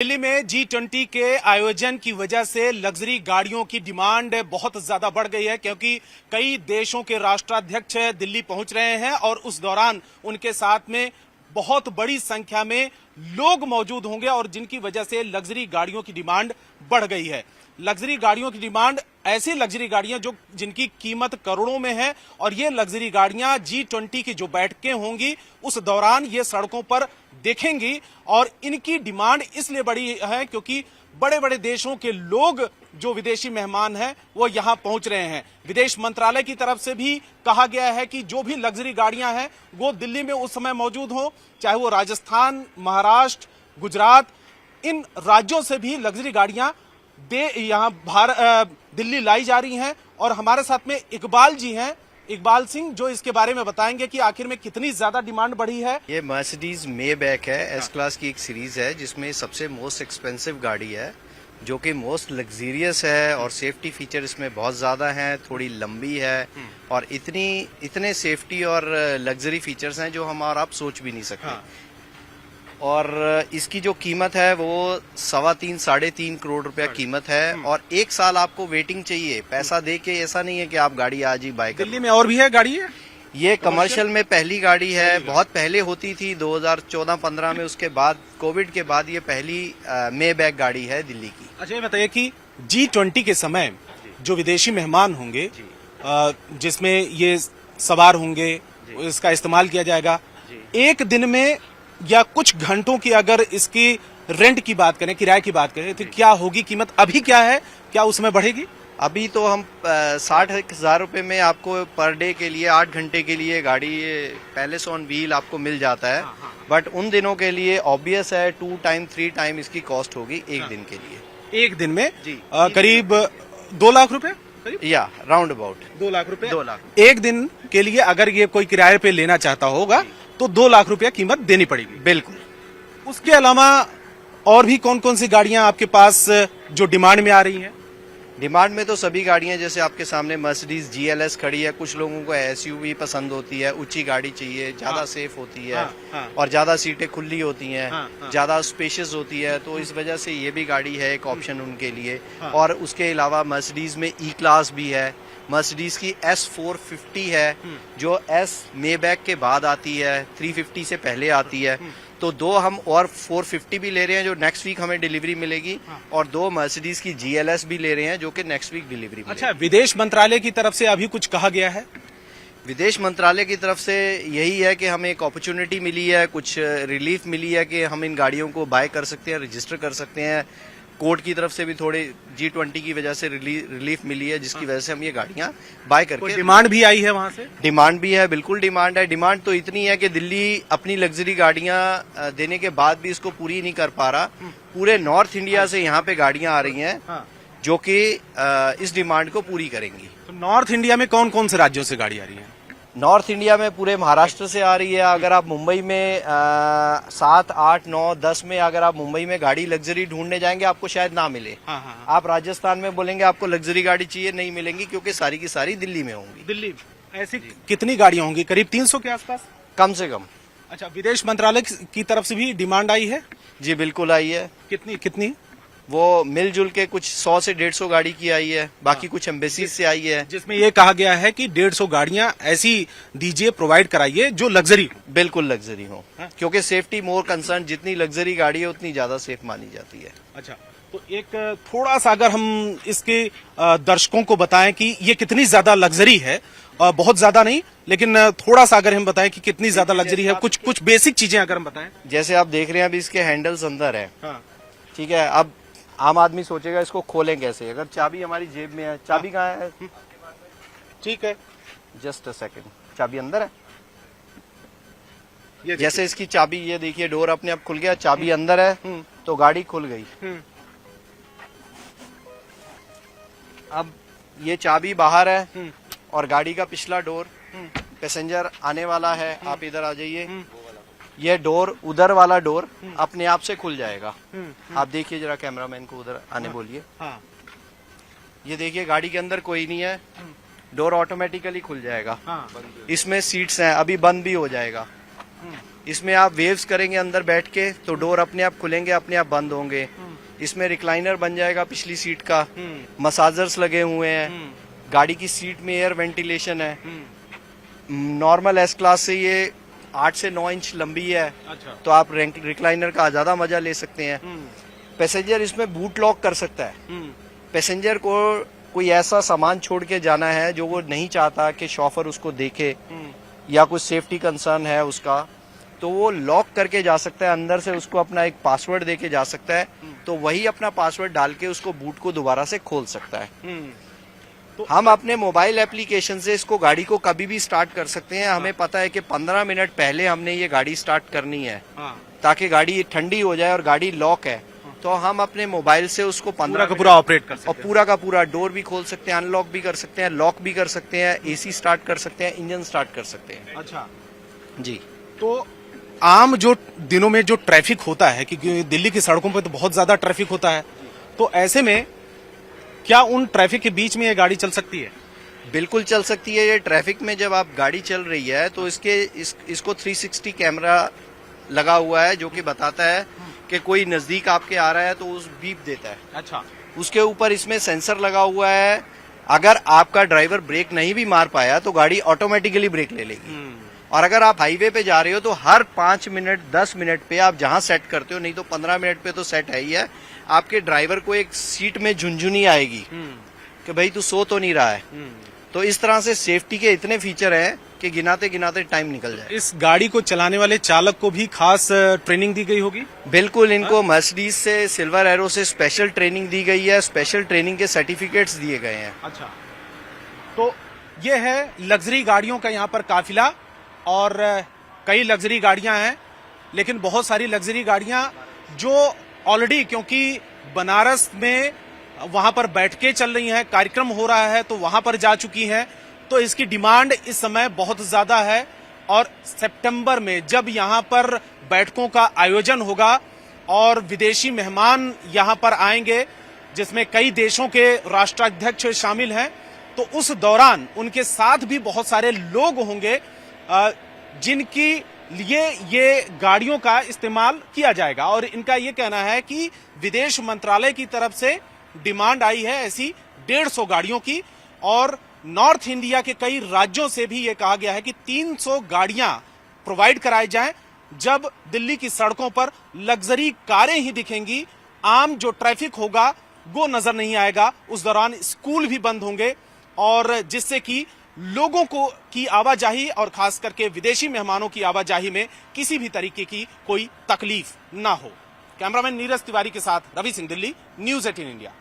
दिल्ली में G20 के आयोजन की वजह से लग्जरी गाड़ियों की डिमांड बहुत ज्यादा बढ़ गई है, क्योंकि कई देशों के राष्ट्राध्यक्ष दिल्ली पहुंच रहे हैं और उस दौरान उनके साथ में बहुत बड़ी संख्या में लोग मौजूद होंगे और जिनकी वजह से लग्जरी गाड़ियों की डिमांड बढ़ गई है। लग्जरी गाड़ियों की डिमांड, ऐसी लग्जरी गाड़ियां जो जिनकी कीमत करोड़ों में है, और ये लग्जरी गाड़ियां G20 की जो बैठकें होंगी उस दौरान ये सड़कों पर देखेंगी। और इनकी डिमांड इसलिए बड़ी है क्योंकि बड़े बड़े देशों के लोग जो विदेशी मेहमान हैं वो यहां पहुंच रहे हैं। विदेश मंत्रालय की तरफ से भी कहा गया है कि जो भी लग्जरी गाड़ियां हैं वो दिल्ली में उस समय मौजूद हों, चाहे वो राजस्थान, महाराष्ट्र, गुजरात, इन राज्यों से भी लग्जरी गाड़ियां यहां दिल्ली लाई जा रही हैं। और हमारे साथ में इकबाल जी हैं, इकबाल सिंह, जो इसके बारे में बताएंगे कि आखिर में कितनी ज्यादा डिमांड बढ़ी है। ये मर्सिडीज मेबैक है, एस क्लास की एक सीरीज है जिसमें सबसे मोस्ट एक्सपेंसिव गाड़ी है, जो कि मोस्ट लग्जरियस है और सेफ्टी फीचर इसमें बहुत ज्यादा हैं, थोड़ी लंबी है और इतने सेफ्टी और लग्जरी फीचर्स हैं जो हम और आप सोच भी नहीं सकते। और इसकी जो कीमत है वो 3.25 साढ़े 3 करोड़ रुपया कीमत है और 1 साल आपको वेटिंग चाहिए पैसा दे के। ऐसा नहीं है कि आप गाड़ी आज ही बाय कर। दिल्ली में और भी है गाड़ी है? ये कमर्शियल में पहली गाड़ी है, बहुत पहले होती थी 2014-15 में, उसके बाद कोविड के बाद ये पहली मेबैक गाड़ी है दिल्ली की। अच्छा, ये बताइए कि G20 के समय जो विदेशी मेहमान होंगे जिसमें ये सवार होंगे, इसका इस्तेमाल किया जाएगा, एक दिन में या कुछ घंटों की अगर इसकी रेंट की बात करें, किराए की बात करें, तो क्या होगी कीमत? अभी क्या है, क्या उसमें बढ़ेगी? अभी तो हम 60,000 रुपए में आपको पर डे के लिए 8 घंटे के लिए गाड़ी पैलेस ऑन व्हील आपको मिल जाता है। बट उन दिनों के लिए ऑब्वियस है 2 टाइम 3 टाइम इसकी कॉस्ट होगी एक दिन के लिए। एक दिन में जी करीब 2 लाख रुपए, या राउंड अबाउट 2 लाख रुपए। 2 लाख एक दिन के लिए अगर ये कोई किराए पे लेना चाहता होगा तो 2 लाख रुपया कीमत देनी पड़ेगी। बिल्कुल। उसके अलावा और भी कौन कौन सी गाड़ियां आपके पास जो डिमांड में आ रही हैं? डिमांड में तो सभी गाड़ियां, जैसे आपके सामने मर्सिडीज GLS खड़ी है। कुछ लोगों को SUV पसंद होती है, ऊंची गाड़ी चाहिए, ज्यादा सेफ होती है और ज्यादा सीटें खुली होती हैं, ज्यादा स्पेशियस होती है, तो इस वजह से ये भी गाड़ी है एक ऑप्शन उनके लिए। और उसके अलावा मर्सिडीज में E क्लास भी है, मर्सिडीज की S450 है जो S मेबैक के बाद आती है, 350 से पहले आती है। तो 2 हम और 450 भी ले रहे हैं जो नेक्स्ट वीक हमें डिलीवरी मिलेगी, और 2 मर्सिडीज की GLS भी ले रहे हैं जो कि नेक्स्ट वीक डिलीवरी मिलेगी। अच्छा, विदेश मंत्रालय की तरफ से अभी कुछ कहा गया है? विदेश मंत्रालय की तरफ से यही है कि हमें एक अपॉर्चुनिटी मिली है, कुछ रिलीफ मिली है कि हम इन गाड़ियों को बाय कर सकते हैं, रजिस्टर कर सकते हैं। कोर्ट की तरफ से भी थोड़े G20 की वजह से रिलीफ मिली है, जिसकी वजह से हम ये गाड़ियां बाय करके। डिमांड भी आई है वहां से? डिमांड भी है, बिल्कुल डिमांड है। डिमांड तो इतनी है कि दिल्ली अपनी लग्जरी गाड़ियां देने के बाद भी इसको पूरी नहीं कर पा रहा। पूरे नॉर्थ इंडिया से यहाँ पे गाड़ियां आ रही हैं जो कि इस डिमांड को पूरी करेंगी। तो नॉर्थ इंडिया में कौन कौन से राज्यों से गाड़ी आ रही है? नॉर्थ इंडिया में पूरे महाराष्ट्र से आ रही है। अगर आप मुंबई में 7, 8, 9, 10 में अगर आप मुंबई में गाड़ी लग्जरी ढूंढने जाएंगे आपको शायद ना मिले। आप राजस्थान में बोलेंगे आपको लग्जरी गाड़ी चाहिए, नहीं मिलेंगी, क्योंकि सारी की सारी दिल्ली में होंगी। दिल्ली ऐसी कितनी गाड़ियां होंगी? करीब 300 के आसपास, कम से कम। अच्छा, विदेश मंत्रालय की तरफ से भी डिमांड आई है? जी बिल्कुल आई है। कितनी? वो मिलजुल के कुछ 100 से 150 गाड़ी की आई है, बाकी कुछ एम्बेसीज से आई है, जिसमें ये कहा गया है कि 150 गाड़ियां ऐसी दीजिए, प्रोवाइड कराइए जो लग्जरी, बिल्कुल लग्जरी हो, क्योंकि सेफ्टी मोर कंसर्न, जितनी लग्जरी गाड़ी है उतनी ज्यादा सेफ मानी जाती है। अच्छा, तो एक थोड़ा सा अगर हम इसके दर्शकों को बताएं कि ये कितनी ज्यादा लग्जरी है, बहुत ज्यादा नहीं लेकिन थोड़ा सा अगर हम बताएं कि कितनी ज्यादा लग्जरी है, कुछ बेसिक चीजें अगर हम बताएं। जैसे आप देख रहे हैं अभी इसके हैंडल्स अंदर है, ठीक है। अब आम आदमी सोचेगा इसको खोलें कैसे, अगर चाबी हमारी जेब में है। चाबी कहाँ है? ठीक है, जस्ट अ सेकंड, चाबी अंदर है। जैसे इसकी चाबी, ये देखिए डोर अपने आप खुल गया, चाबी अंदर है तो गाड़ी खुल गई। अब ये चाबी बाहर है और गाड़ी का पिछला डोर, पैसेंजर आने वाला है, आप इधर आ जाइए, ये डोर, उधर वाला डोर अपने आप से खुल जाएगा। आप देखिए जरा, कैमरामैन को उधर आने बोलिए। ये देखिए गाड़ी के अंदर कोई नहीं है, डोर ऑटोमेटिकली खुल जाएगा। इसमें सीट्स हैं, अभी बंद भी हो जाएगा। इसमें आप वेव्स करेंगे अंदर बैठ के तो डोर अपने आप खुलेंगे, अपने आप बंद होंगे। इसमें रिक्लाइनर बन जाएगा पिछली सीट का, मसाजर्स लगे हुए हैं, गाड़ी की सीट में एयर वेंटिलेशन है। नॉर्मल एस क्लास से ये 8 से 9 इंच लंबी है। अच्छा। तो आप रिक्लाइनर का ज्यादा मजा ले सकते हैं। पैसेंजर इसमें बूट लॉक कर सकता है। पैसेंजर को कोई ऐसा सामान छोड़ के जाना है जो वो नहीं चाहता कि शॉफर उसको देखे या कुछ सेफ्टी कंसर्न है उसका, तो वो लॉक करके जा सकता है। अंदर से उसको अपना एक पासवर्ड देके जा सकता है, तो वही अपना पासवर्ड डाल के उसको बूट को दोबारा से खोल सकता है। तो हम अपने मोबाइल एप्लीकेशन से इसको गाड़ी को कभी भी स्टार्ट कर सकते हैं। हमें पता है कि 15 मिनट पहले हमने ये गाड़ी स्टार्ट करनी है ताकि गाड़ी ठंडी हो जाए और गाड़ी लॉक है, तो हम अपने मोबाइल से उसको 15 का पूरा ऑपरेट कर सकते हैं और पूरा का पूरा डोर भी खोल सकते हैं, अनलॉक भी कर सकते हैं, लॉक भी कर सकते हैं, एसी स्टार्ट कर सकते हैं, इंजन स्टार्ट कर सकते हैं। अच्छा जी। तो आम जो दिनों में जो ट्रैफिक होता है, क्योंकि दिल्ली की सड़कों पर तो बहुत ज्यादा ट्रैफिक होता है, तो ऐसे में क्या उन ट्रैफिक के बीच में ये गाड़ी चल सकती है? बिल्कुल चल सकती है। ये ट्रैफिक में जब आप गाड़ी चल रही है तो इसको 360 कैमरा लगा हुआ है जो कि बताता है कि कोई नजदीक आपके आ रहा है तो उस बीप देता है। अच्छा। उसके ऊपर इसमें सेंसर लगा हुआ है। अगर आपका ड्राइवर ब्रेक नहीं भी मार पाया तो गाड़ी ऑटोमेटिकली ब्रेक ले लेगी। और अगर आप हाईवे पे जा रहे हो तो हर 5 मिनट 10 मिनट पे आप जहां सेट करते हो, नहीं तो 15 मिनट पे तो सेट है ही है, आपके ड्राइवर को एक सीट में झुंझुनी आएगी कि भाई तू सो तो नहीं रहा है। तो इस तरह से सेफ्टी के इतने फीचर हैं कि गिनाते गिनाते टाइम निकल जाए। इस गाड़ी को चलाने वाले चालक को भी खास ट्रेनिंग दी गई होगी? बिल्कुल, इनको मर्सिडीज से, सिल्वर एरो से स्पेशल ट्रेनिंग दी गई है, स्पेशल ट्रेनिंग के सर्टिफिकेट्स दिए गए हैं। अच्छा, तो ये है लग्जरी गाड़ियों का यहाँ पर काफिला, और कई लग्जरी गाड़ियां हैं, लेकिन बहुत सारी लग्जरी गाड़ियां जो ऑलरेडी, क्योंकि बनारस में वहां पर बैठकें चल रही हैं, कार्यक्रम हो रहा है, तो वहां पर जा चुकी हैं, तो इसकी डिमांड इस समय बहुत ज्यादा है। और सितंबर में जब यहां पर बैठकों का आयोजन होगा और विदेशी मेहमान यहां पर आएंगे, जिसमें कई देशों के राष्ट्राध्यक्ष शामिल हैं, तो उस दौरान उनके साथ भी बहुत सारे लोग होंगे जिनकी लिए ये गाड़ियों का इस्तेमाल किया जाएगा। और इनका ये कहना है कि विदेश मंत्रालय की तरफ से डिमांड आई है ऐसी 150 गाड़ियों की, और नॉर्थ इंडिया के कई राज्यों से भी ये कहा गया है कि 300 गाड़ियां प्रोवाइड कराई जाएं। जब दिल्ली की सड़कों पर लग्जरी कारें ही दिखेंगी, आम जो ट्रैफिक होगा वो नजर नहीं आएगा। उस दौरान स्कूल भी बंद होंगे, और जिससे कि लोगों को की आवाजाही और खास करके विदेशी मेहमानों की आवाजाही में किसी भी तरीके की कोई तकलीफ ना हो। कैमरामैन नीरज तिवारी के साथ रवि सिंह, दिल्ली, न्यूज़ 18 इंडिया।